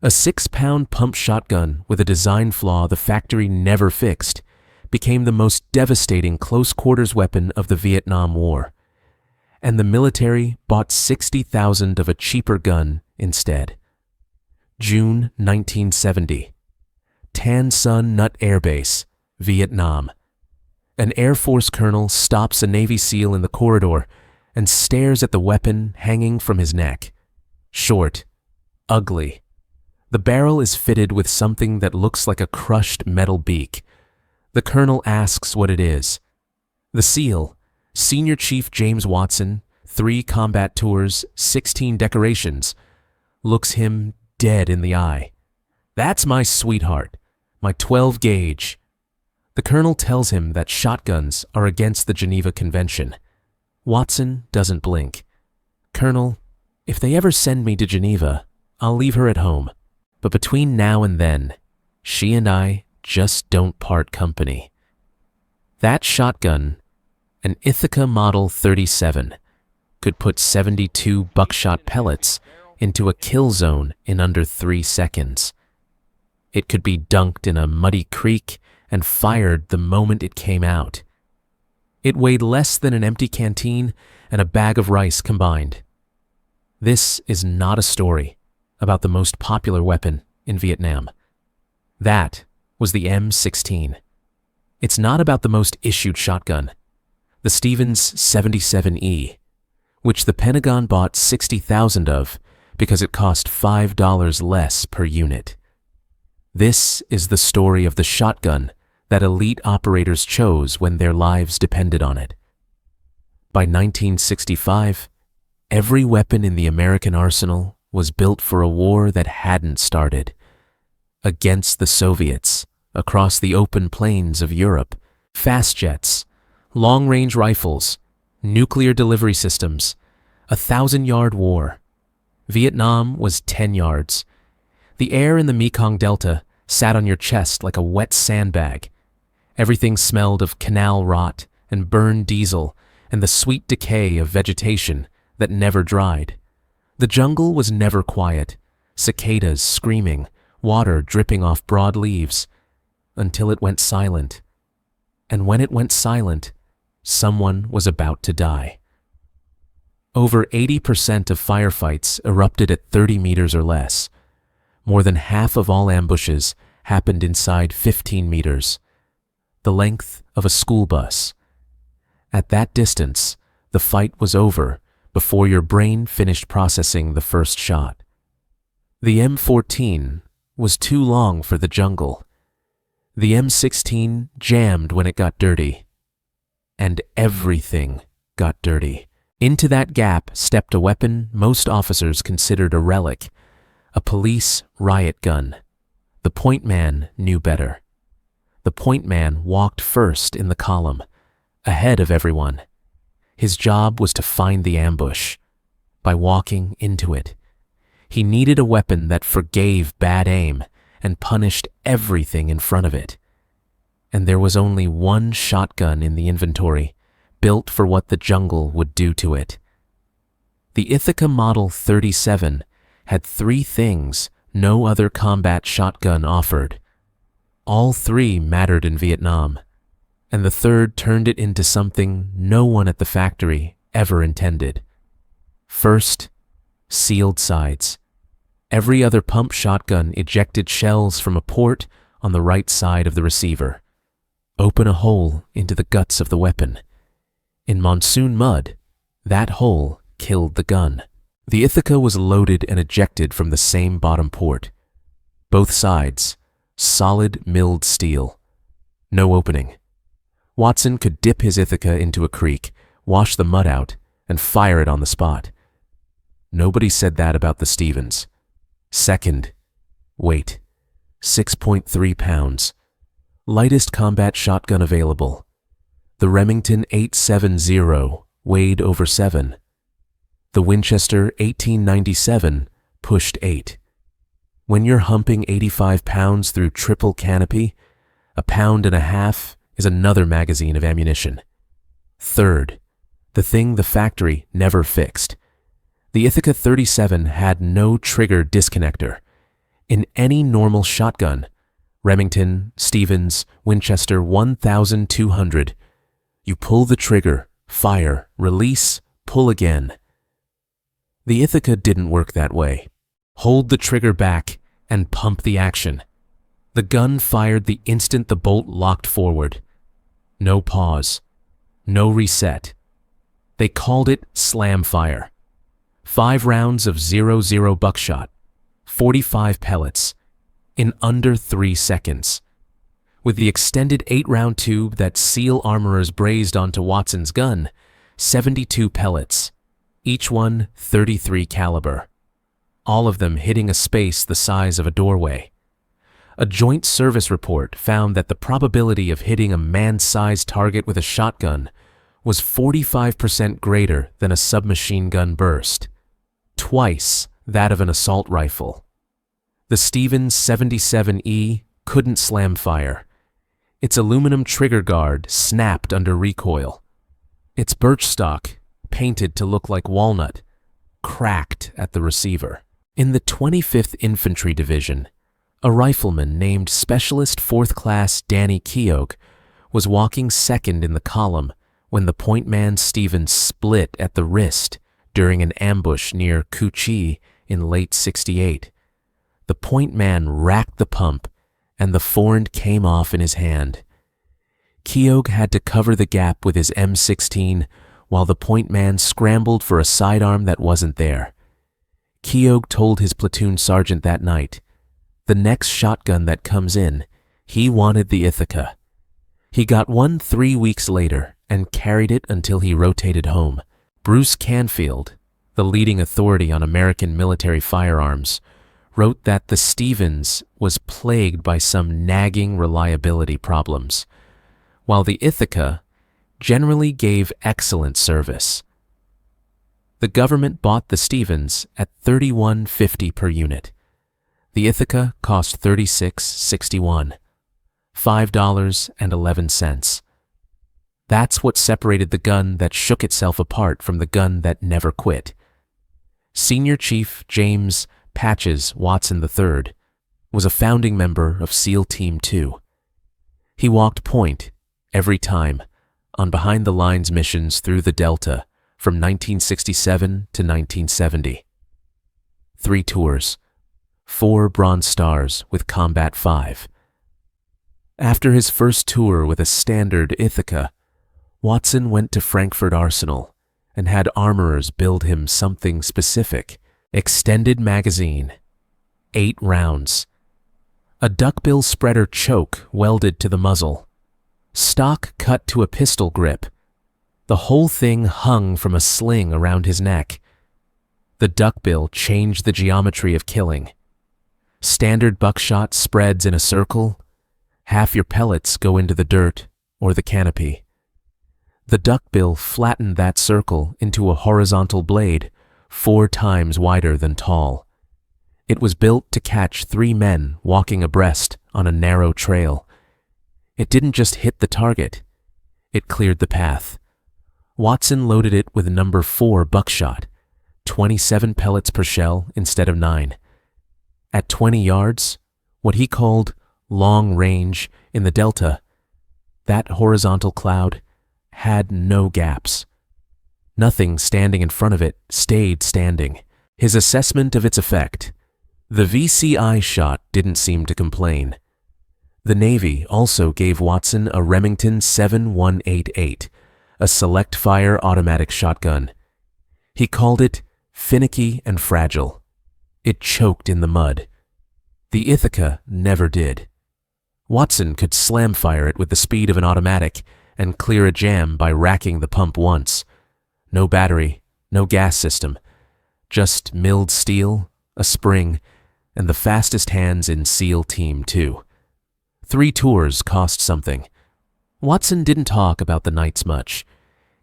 A 6-pound pump shotgun with a design flaw the factory never fixed became the most devastating close-quarters weapon of the Vietnam War, and the military bought 60,000 of a cheaper gun instead. June 1970. Tan Son Nut Air Base, Vietnam. An Air Force colonel stops a Navy SEAL in the corridor and stares at the weapon hanging from his neck. Short, ugly. The barrel is fitted with something that looks like a crushed metal beak. The colonel asks what it is. The SEAL, Senior Chief James Watson, 3 combat tours, 16 decorations, looks him dead in the eye. "That's my sweetheart, my 12 gauge. The colonel tells him that shotguns are against the Geneva Convention. Watson doesn't blink. "Colonel, if they ever send me to Geneva, I'll leave her at home. But between now and then, she and I just don't part company." That shotgun, an Ithaca Model 37, could put 72 buckshot pellets into a kill zone in under 3 seconds. It could be dunked in a muddy creek and fired the moment it came out. It weighed less than an empty canteen and a bag of rice combined. This is not a story about the most popular weapon in Vietnam. That was the M16. It's not about the most issued shotgun, the Stevens 77E, which the Pentagon bought 60,000 of because it cost $5 less per unit. This is the story of the shotgun that elite operators chose when their lives depended on it. By 1965, every weapon in the American arsenal was built for a war that hadn't started. Against the Soviets, across the open plains of Europe, fast jets, long-range rifles, nuclear delivery systems, a 1,000-yard war. Vietnam was 10 yards. The air in the Mekong Delta sat on your chest like a wet sandbag. Everything smelled of canal rot and burned diesel and the sweet decay of vegetation that never dried. The jungle was never quiet, cicadas screaming, water dripping off broad leaves, until it went silent. And when it went silent, someone was about to die. Over 80% of firefights erupted at 30 meters or less. More than half of all ambushes happened inside 15 meters, the length of a school bus. At that distance, the fight was over before your brain finished processing the first shot. The M14 was too long for the jungle. The M16 jammed when it got dirty. And everything got dirty. Into that gap stepped a weapon most officers considered a relic, a police riot gun. The point man knew better. The point man walked first in the column, ahead of everyone. His job was to find the ambush by walking into it. He needed a weapon that forgave bad aim and punished everything in front of it. And there was only one shotgun in the inventory, built for what the jungle would do to it. The Ithaca Model 37 had 3 things no other combat shotgun offered. All 3 mattered in Vietnam, and the third turned it into something no one at the factory ever intended. First, sealed sides. Every other pump shotgun ejected shells from a port on the right side of the receiver. Open a hole into the guts of the weapon. In monsoon mud, that hole killed the gun. The Ithaca was loaded and ejected from the same bottom port. Both sides, solid milled steel. No opening. Watson could dip his Ithaca into a creek, wash the mud out, and fire it on the spot. Nobody said that about the Stevens. Second, weight, 6.3 pounds. Lightest combat shotgun available. The Remington 870 weighed over 7. The Winchester 1897 pushed 8. When you're humping 85 pounds through triple canopy, 1.5 pounds is another magazine of ammunition. Third, the thing the factory never fixed. The Ithaca 37 had no trigger disconnector. In any normal shotgun, Remington, Stevens, Winchester 1200, you pull the trigger, fire, release, pull again. The Ithaca didn't work that way. Hold the trigger back and pump the action. The gun fired the instant the bolt locked forward. No pause. No reset. They called it slam fire. 5 rounds of 0.0 buckshot, 45 pellets, in under 3 seconds. With the extended 8-round tube that SEAL armorers brazed onto Watson's gun, 72 pellets, each one .33 caliber, all of them hitting a space the size of a doorway. A joint service report found that the probability of hitting a man-sized target with a shotgun was 45% greater than a submachine gun burst, twice that of an assault rifle. The Stevens 77E couldn't slam fire. Its aluminum trigger guard snapped under recoil. Its birch stock, painted to look like walnut, cracked at the receiver. In the 25th Infantry Division, a rifleman named Specialist 4th Class Danny Keogh was walking second in the column when the point man Stevens split at the wrist during an ambush near Cu Chi in late '68. The point man racked the pump and the forend came off in his hand. Keogh had to cover the gap with his M16 while the point man scrambled for a sidearm that wasn't there. Keogh told his platoon sergeant that night, "The next shotgun that comes in, he wanted the Ithaca." He got one 3 weeks later and carried it until he rotated home. Bruce Canfield, the leading authority on American military firearms, wrote that the Stevens was plagued by some nagging reliability problems, while the Ithaca generally gave excellent service. The government bought the Stevens at $31.50 per unit. The Ithaca cost $36.61, $5.11. That's what separated the gun that shook itself apart from the gun that never quit. Senior Chief James Patches Watson III was a founding member of SEAL Team 2. He walked point every time on behind-the-lines missions through the Delta from 1967 to 1970. 3 tours, 4 Bronze Stars with Combat 5. After his first tour with a standard Ithaca, Watson went to Frankfurt Arsenal and had armorers build him something specific. Extended magazine, 8 rounds. A duckbill spreader choke welded to the muzzle. Stock cut to a pistol grip. The whole thing hung from a sling around his neck. The duckbill changed the geometry of killing. Standard buckshot spreads in a circle. Half your pellets go into the dirt or the canopy. The duckbill flattened that circle into a horizontal blade 4 times wider than tall. It was built to catch 3 men walking abreast on a narrow trail. It didn't just hit the target, it cleared the path. Watson loaded it with number 4 buckshot, 27 pellets per shell instead of 9. At 20 yards, what he called long range in the Delta, that horizontal cloud had no gaps. Nothing standing in front of it stayed standing. His assessment of its effect: the VCI shot didn't seem to complain. The Navy also gave Watson a Remington 7188, a select-fire automatic shotgun. He called it finicky and fragile. It choked in the mud. The Ithaca never did. Watson could slam fire it with the speed of an automatic and clear a jam by racking the pump once. No battery, no gas system, just milled steel, a spring, and the fastest hands in SEAL Team 2. 3 tours cost something. Watson didn't talk about the nights much.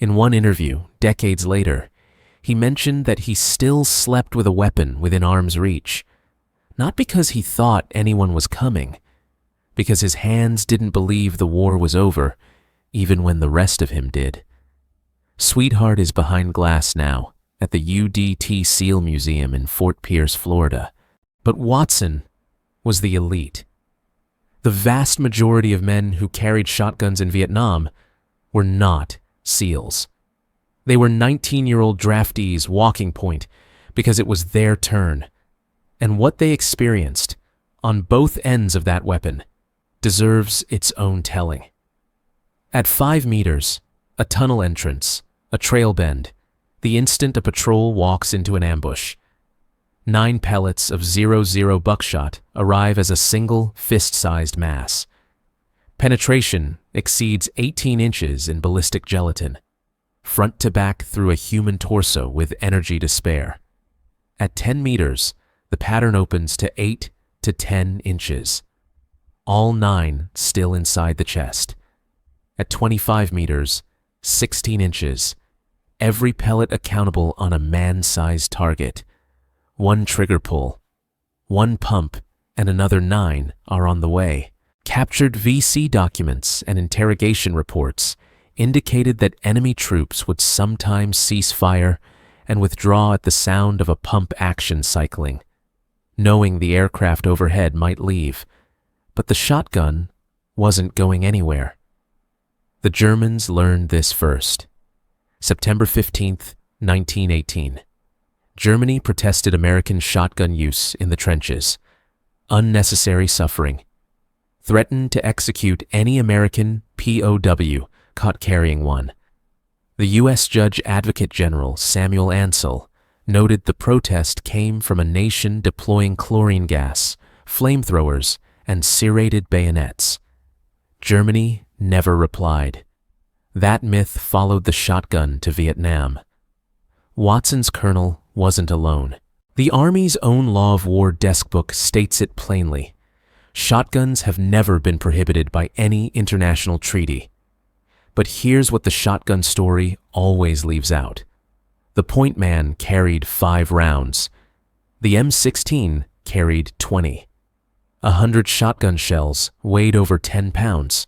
In one interview, decades later, he mentioned that he still slept with a weapon within arm's reach, not because he thought anyone was coming, because his hands didn't believe the war was over, even when the rest of him did. Sweetheart is behind glass now at the UDT SEAL Museum in Fort Pierce, Florida. But Watson was the elite. The vast majority of men who carried shotguns in Vietnam were not SEALs. They were 19-year-old draftees walking point because it was their turn. And what they experienced on both ends of that weapon deserves its own telling. At 5 meters, a tunnel entrance, a trail bend, the instant a patrol walks into an ambush, 9 pellets of 00 buckshot arrive as a single fist-sized mass. Penetration exceeds 18 inches in ballistic gelatin, front to back through a human torso with energy to spare. At 10 meters, the pattern opens to 8 to 10 inches. All 9 still inside the chest. At 25 meters, 16 inches, every pellet accountable on a man-sized target. 1 trigger pull, 1 pump, and another 9 are on the way. Captured VC documents and interrogation reports indicated that enemy troops would sometimes cease fire and withdraw at the sound of a pump action cycling, knowing the aircraft overhead might leave. But the shotgun wasn't going anywhere. The Germans learned this first. September 15th, 1918. Germany protested American shotgun use in the trenches. Unnecessary suffering. Threatened to execute any American POW caught carrying one. The U.S. Judge Advocate General Samuel Ansel noted the protest came from a nation deploying chlorine gas, flamethrowers, and serrated bayonets. Germany never replied. That myth followed the shotgun to Vietnam. Watson's colonel wasn't alone. The Army's own Law of War desk book states it plainly. Shotguns have never been prohibited by any international treaty. But here's what the shotgun story always leaves out. The point man carried 5 rounds. The M16 carried 20. 100 shotgun shells weighed over 10 pounds.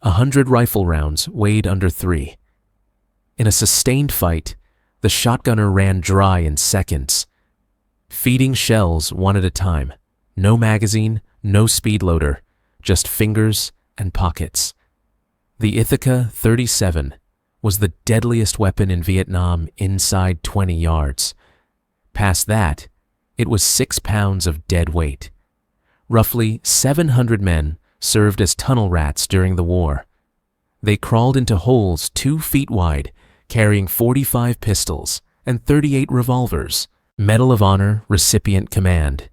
100 rifle rounds weighed under 3. In a sustained fight, the shotgunner ran dry in seconds, feeding shells one at a time. No magazine, no speed loader, just fingers and pockets. The Ithaca 37 was the deadliest weapon in Vietnam inside 20 yards. Past that, it was 6 pounds of dead weight. Roughly 700 men served as tunnel rats during the war. They crawled into holes 2 feet wide, carrying 45 pistols and 38 revolvers. Medal of Honor recipient command.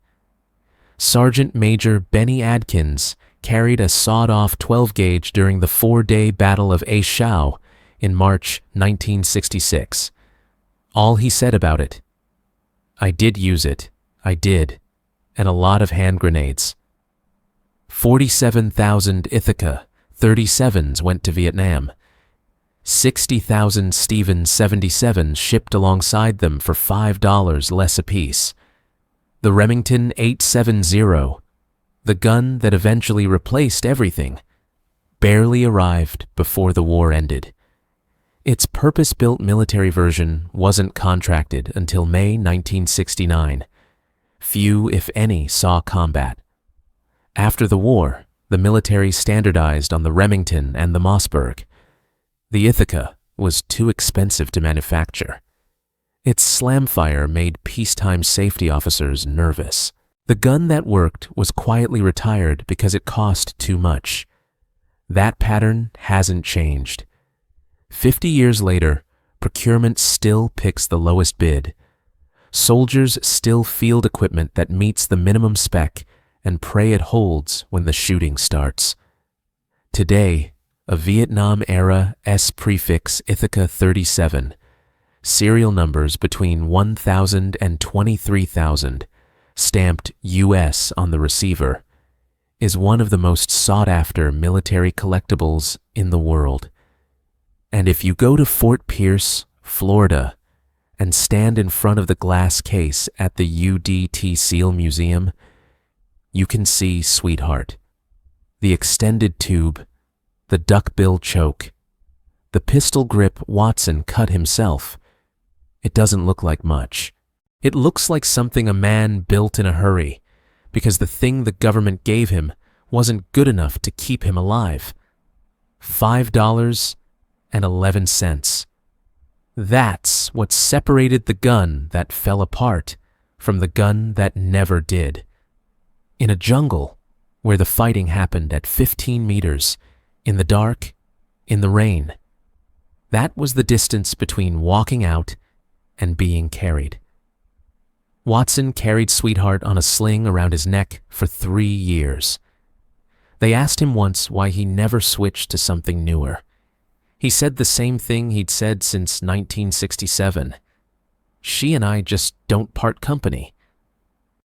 Sergeant Major Benny Adkins carried a sawed-off 12-gauge during the 4-day Battle of A Shao in March 1966. All he said about it: "I did use it, I did, and a lot of hand grenades." 47,000 Ithaca 37s went to Vietnam. 60,000 Stevens 77s shipped alongside them for $5 less apiece. The Remington 870, the gun that eventually replaced everything, barely arrived before the war ended. Its purpose-built military version wasn't contracted until May 1969. Few, if any, saw combat. After the war, the military standardized on the Remington and the Mossberg. The Ithaca was too expensive to manufacture. Its slamfire made peacetime safety officers nervous. The gun that worked was quietly retired because it cost too much. That pattern hasn't changed. 50 years later, procurement still picks the lowest bid. Soldiers still field equipment that meets the minimum spec and pray it holds when the shooting starts. Today, a Vietnam-era S-prefix Ithaca 37, serial numbers between 1,000 and 23,000, stamped U.S. on the receiver, is one of the most sought-after military collectibles in the world. And if you go to Fort Pierce, Florida, and stand in front of the glass case at the UDT SEAL Museum, you can see Sweetheart, the extended tube, the duckbill choke, the pistol grip Watson cut himself. It doesn't look like much. It looks like something a man built in a hurry, because the thing the government gave him wasn't good enough to keep him alive. $5.11. That's what separated the gun that fell apart from the gun that never did. In a jungle where the fighting happened at 15 meters, in the dark, in the rain. That was the distance between walking out and being carried. Watson carried Sweetheart on a sling around his neck for 3 years. They asked him once why he never switched to something newer. He said the same thing he'd said since 1967. She and I just don't part company.